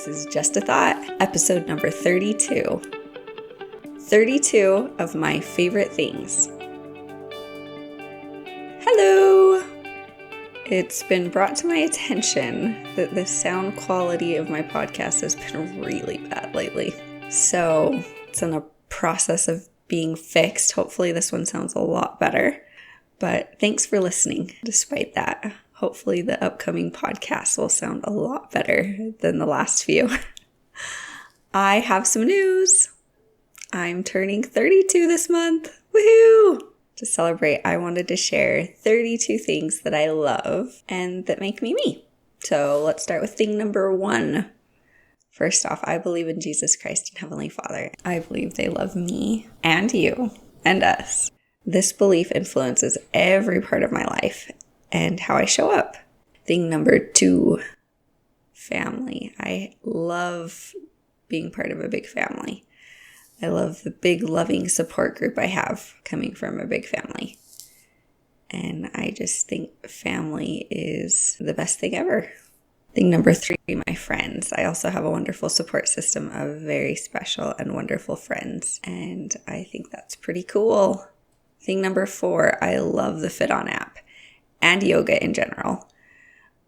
This is Just a Thought, episode number 32. 32 of my favorite things. Hello! It's been brought to my attention that the sound quality of my podcast has been really bad lately. So it's in the process of being fixed. Hopefully this one sounds a lot better. But thanks for listening despite that. Hopefully the upcoming podcast will sound a lot better than the last few. I have some news. I'm turning 32 this month. Woohoo! To celebrate, I wanted to share 32 things that I love and that make me me. So let's start with thing number 1. First off, I believe in Jesus Christ and Heavenly Father. I believe they love me and you and us. This belief influences every part of my life and how I show up. Thing number 2, family. I love being part of a big family. I love the big loving support group I have coming from a big family. And I just think family is the best thing ever. Thing number 3, my friends. I also have a wonderful support system of very special and wonderful friends. And I think that's pretty cool. Thing number 4, I love the Fit On app and yoga in general.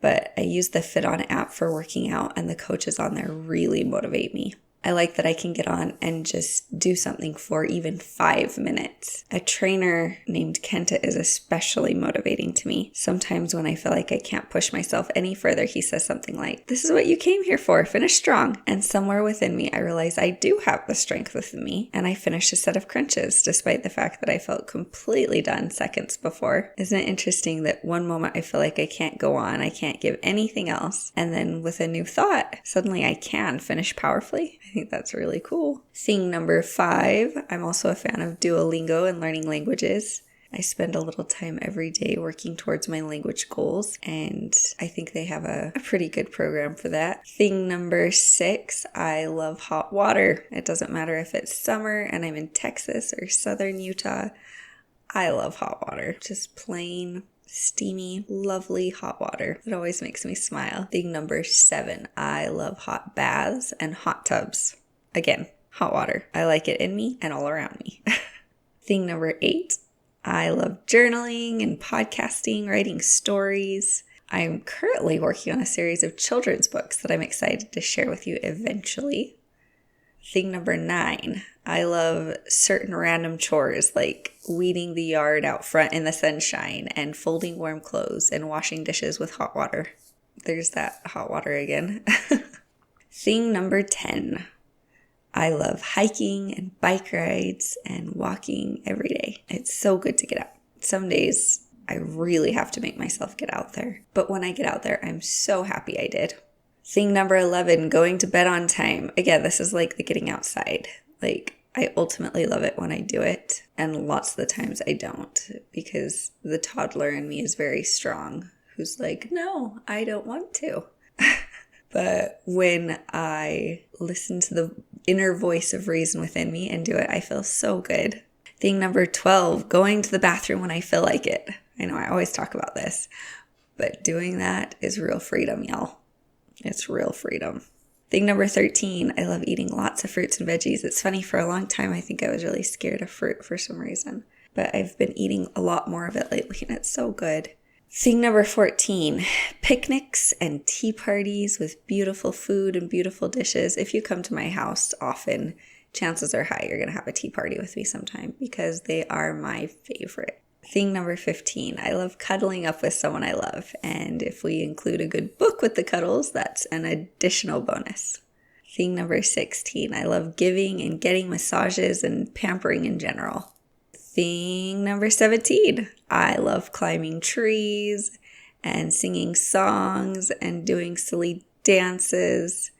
But I use the Fit On app for working out, and the coaches on there really motivate me. I like that I can get on and just do something for even 5 minutes. A trainer named Kenta is especially motivating to me. Sometimes when I feel like I can't push myself any further, he says something like, "This is what you came here for, finish strong." And somewhere within me, I realize I do have the strength within me, and I finished a set of crunches despite the fact that I felt completely done seconds before. Isn't it interesting that one moment I feel like I can't go on, I can't give anything else, and then with a new thought, suddenly I can finish powerfully? I think that's really cool. Thing number 5, I'm also a fan of Duolingo and learning languages. I spend a little time every day working towards my language goals, and I think they have a pretty good program for that. Thing number 6, I love hot water. It doesn't matter if it's summer and I'm in Texas or southern Utah. I love hot water. Just plain steamy, lovely hot water. It always makes me smile. Thing number 7, I love hot baths and hot tubs. Again, hot water. I like it in me and all around me. Thing number 8, I love journaling and podcasting, writing stories. I'm currently working on a series of children's books that I'm excited to share with you eventually. Thing number 9, I love certain random chores like weeding the yard out front in the sunshine and folding warm clothes and washing dishes with hot water. There's that hot water again. Thing number 10, I love hiking and bike rides and walking every day. It's so good to get out. Some days I really have to make myself get out there. But when I get out there, I'm so happy I did. Thing number 11, going to bed on time. Again, this is like the getting outside. I ultimately love it when I do it. And lots of the times I don't, because the toddler in me is very strong, who's like, "No, I don't want to." But when I listen to the inner voice of reason within me and do it, I feel so good. Thing number 12, going to the bathroom when I feel like it. I know I always talk about this, but doing that is real freedom, y'all. It's real freedom. Thing number 13, I love eating lots of fruits and veggies. It's funny, for a long time, I think I was really scared of fruit for some reason, but I've been eating a lot more of it lately, and it's so good. Thing number 14, picnics and tea parties with beautiful food and beautiful dishes. If you come to my house often, chances are high you're going to have a tea party with me sometime, because they are my favorite. Thing number 15, I love cuddling up with someone I love. And if we include a good book with the cuddles, that's an additional bonus. Thing number 16, I love giving and getting massages and pampering in general. Thing number 17, I love climbing trees and singing songs and doing silly dances.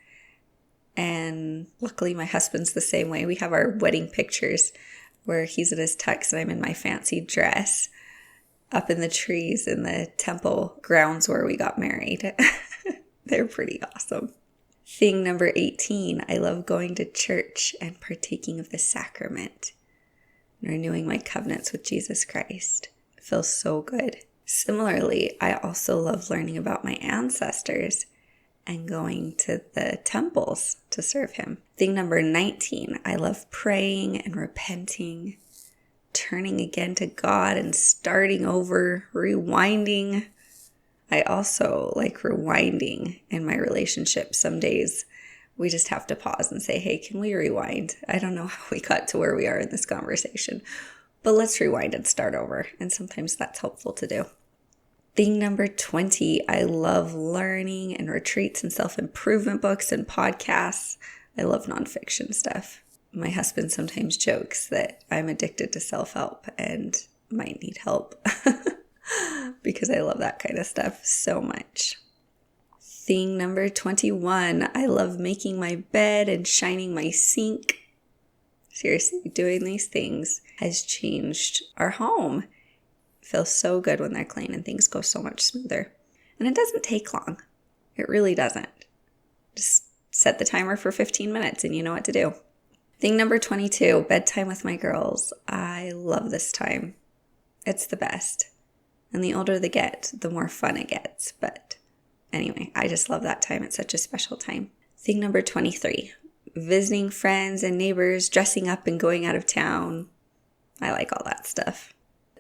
And luckily my husband's the same way. We have our wedding pictures where he's in his tux and I'm in my fancy dress up in the trees in the temple grounds where we got married. They're pretty awesome. Thing number 18, I love going to church and partaking of the Sacrament and renewing my covenants with Jesus Christ. It feels so good. Similarly, I also love learning about my ancestors and going to the temples to serve him. Thing number 19, I love praying and repenting, turning again to God and starting over, rewinding. I also like rewinding in my relationship. Some days we just have to pause and say, hey, can we rewind? I don't know how we got to where we are in this conversation, but let's rewind and start over. And sometimes that's helpful to do. Thing number 20, I love learning and retreats and self-improvement books and podcasts. I love nonfiction stuff. My husband sometimes jokes that I'm addicted to self-help and might need help because I love that kind of stuff so much. Thing number 21, I love making my bed and shining my sink. Seriously, doing these things has changed our home. It feels so good when they're clean and things go so much smoother. And it doesn't take long. It really doesn't. Just set the timer for 15 minutes and you know what to do. Thing number 22, bedtime with my girls. I love this time. It's the best. And the older they get, the more fun it gets. But anyway, I just love that time. It's such a special time. Thing number 23, visiting friends and neighbors, dressing up and going out of town. I like all that stuff.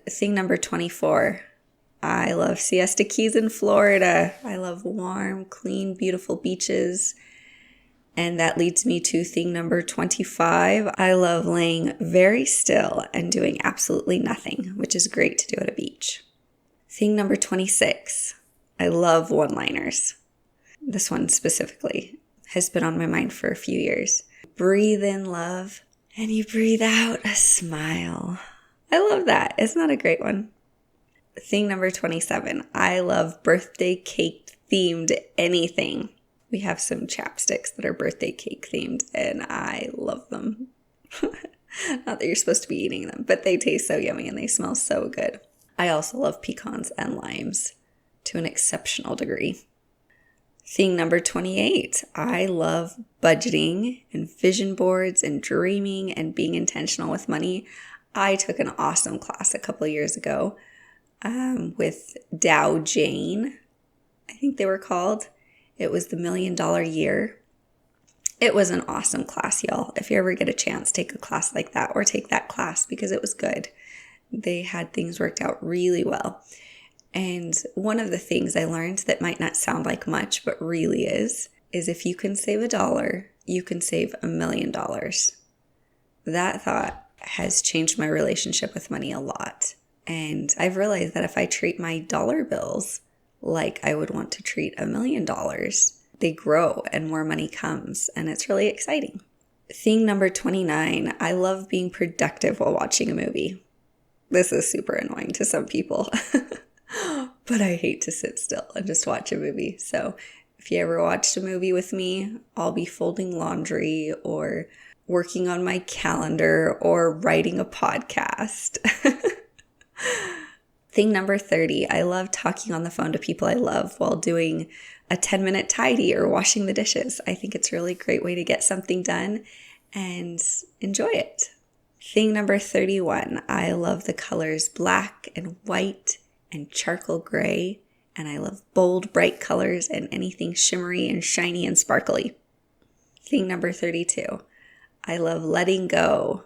Thing number 24, I love Siesta Keys in Florida. I love warm, clean, beautiful beaches. And that leads me to thing number 25. I love laying very still and doing absolutely nothing, which is great to do at a beach. Thing number 26. I love one-liners. This one specifically has been on my mind for a few years. Breathe in love and you breathe out a smile. I love that. Isn't that a great one? Thing number 27. I love birthday cake themed anything. We have some chapsticks that are birthday cake themed and I love them. Not that you're supposed to be eating them, but they taste so yummy and they smell so good. I also love pecans and limes to an exceptional degree. Thing number 28. I love budgeting and vision boards and dreaming and being intentional with money. I took an awesome class a couple of years ago with Dow Jane, I think they were called. It was the $1 Million Year. It was an awesome class, y'all. If you ever get a chance, take a class like that or take that class because it was good. They had things worked out really well. And one of the things I learned that might not sound like much, but really is if you can save $1, you can save $1 million. That thought has changed my relationship with money a lot. And I've realized that if I treat my dollar bills like I would want to treat $1 million, they grow and more money comes. And it's really exciting. Thing number 29, I love being productive while watching a movie. This is super annoying to some people, but I hate to sit still and just watch a movie. So if you ever watched a movie with me, I'll be folding laundry or working on my calendar or writing a podcast. Thing number 30, I love talking on the phone to people I love while doing a 10-minute tidy or washing the dishes. I think it's a really great way to get something done and enjoy it. Thing number 31, I love the colors black and white and charcoal gray, and I love bold, bright colors and anything shimmery and shiny and sparkly. Thing number 32, I love letting go.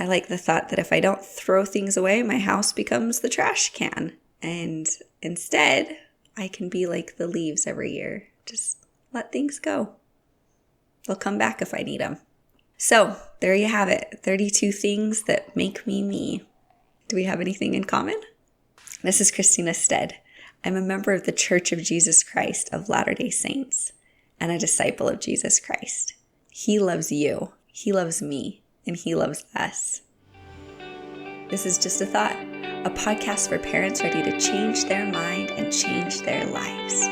I like the thought that if I don't throw things away, my house becomes the trash can. And instead, I can be like the leaves every year. Just let things go. They'll come back if I need them. So there you have it. 32 things that make me me. Do we have anything in common? This is Christina Stead. I'm a member of the Church of Jesus Christ of Latter-day Saints and a disciple of Jesus Christ. He loves you. He loves me. And he loves us. This is Just a Thought, a podcast for parents ready to change their mind and change their lives.